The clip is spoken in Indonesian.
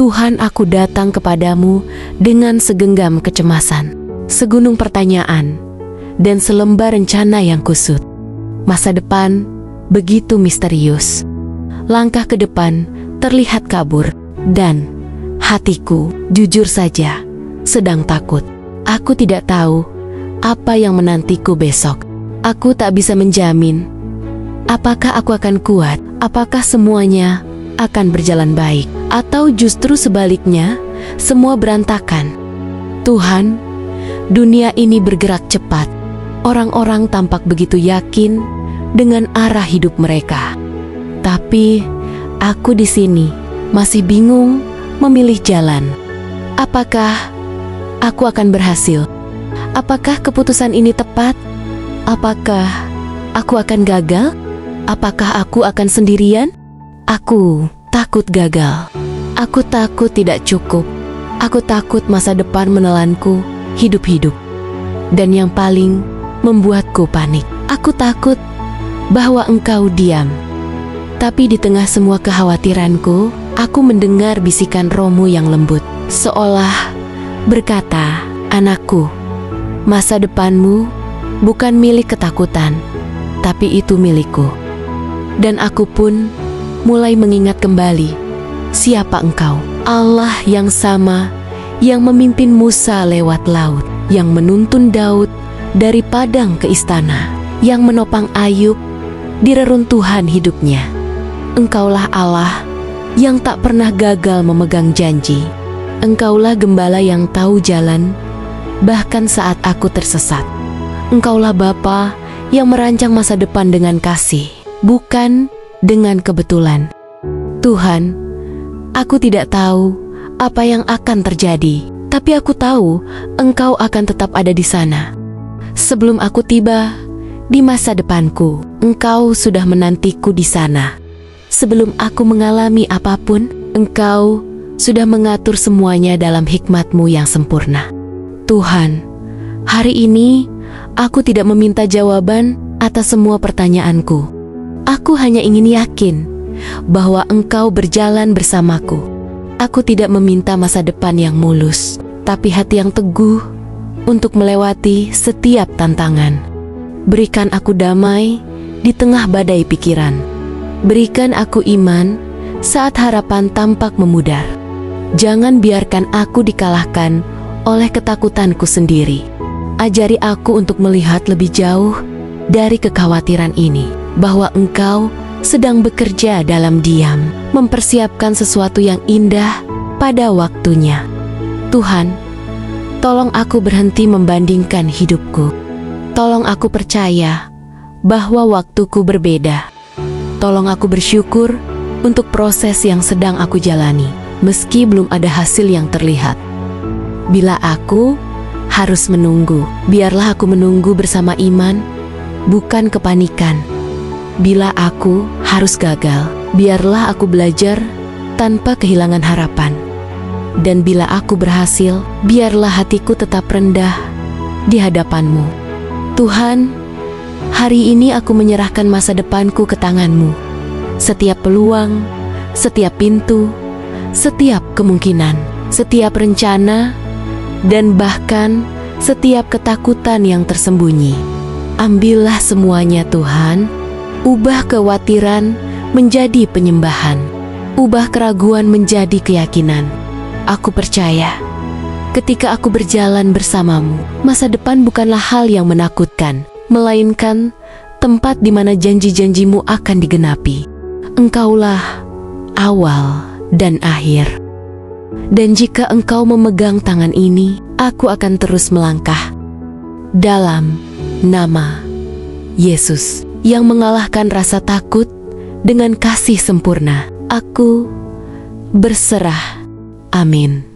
Tuhan, aku datang kepadamu dengan segenggam kecemasan, segunung pertanyaan, dan selembar rencana yang kusut. Masa depan begitu misterius. Langkah ke depan terlihat kabur, dan hatiku, jujur saja, sedang takut. Aku tidak tahu apa yang menantiku besok. Aku tak bisa menjamin apakah aku akan kuat, apakah semuanya akan berjalan baik, atau justru sebaliknya, semua berantakan. Tuhan, dunia ini bergerak cepat. Orang-orang tampak begitu yakin dengan arah hidup mereka. Tapi aku di sini masih bingung memilih jalan. Apakah aku akan berhasil? Apakah keputusan ini tepat? Apakah aku akan gagal? Apakah aku akan sendirian? Aku takut gagal. Aku takut tidak cukup. Aku takut masa depan menelanku hidup-hidup. Dan yang paling membuatku panik, aku takut bahwa Engkau diam. Tapi di tengah semua kekhawatiranku, aku mendengar bisikan Roh-Mu yang lembut, seolah berkata, "Anakku, masa depanmu bukan milik ketakutan, tapi itu milikku." Dan aku pun mulai mengingat kembali siapa Engkau, Allah yang sama yang memimpin Musa lewat laut, yang menuntun Daud dari padang ke istana, yang menopang Ayub di reruntuhan hidupnya. Engkaulah Allah yang tak pernah gagal memegang janji. Engkaulah gembala yang tahu jalan bahkan saat aku tersesat. Engkaulah Bapa yang merancang masa depan dengan kasih, bukan dengan kebetulan. Tuhan, aku tidak tahu apa yang akan terjadi, tapi aku tahu Engkau akan tetap ada di sana. Sebelum aku tiba di masa depanku, Engkau sudah menantiku di sana. Sebelum aku mengalami apapun, Engkau sudah mengatur semuanya dalam hikmat-Mu yang sempurna. Tuhan, hari ini aku tidak meminta jawaban atas semua pertanyaanku. Aku hanya ingin yakin bahwa Engkau berjalan bersamaku. Aku tidak meminta masa depan yang mulus, tapi hati yang teguh untuk melewati setiap tantangan. Berikan aku damai di tengah badai pikiran. Berikan aku iman saat harapan tampak memudar. Jangan biarkan aku dikalahkan oleh ketakutanku sendiri. Ajari aku untuk melihat lebih jauh dari kekhawatiran ini, bahwa Engkau sedang bekerja dalam diam, mempersiapkan sesuatu yang indah pada waktunya. Tuhan, tolong aku berhenti membandingkan hidupku. Tolong aku percaya bahwa waktuku berbeda. Tolong aku bersyukur untuk proses yang sedang aku jalani, meski belum ada hasil yang terlihat. Bila aku harus menunggu, biarlah aku menunggu bersama iman, bukan kepanikan. Bila aku harus gagal, biarlah aku belajar tanpa kehilangan harapan. Dan bila aku berhasil, biarlah hatiku tetap rendah di hadapan-Mu. Tuhan, hari ini aku menyerahkan masa depanku ke tangan-Mu. Setiap peluang, setiap pintu, setiap kemungkinan, setiap rencana, dan bahkan setiap ketakutan yang tersembunyi. Ambillah semuanya Tuhan. Ubah kekhawatiran menjadi penyembahan. Ubah keraguan menjadi keyakinan. Aku percaya, ketika aku berjalan bersama-Mu, masa depan bukanlah hal yang menakutkan, melainkan tempat di mana janji-janji-Mu akan digenapi. Engkaulah awal dan akhir. Dan jika Engkau memegang tangan ini, aku akan terus melangkah. Dalam nama Yesus yang mengalahkan rasa takut dengan kasih sempurna, aku berserah. Amin.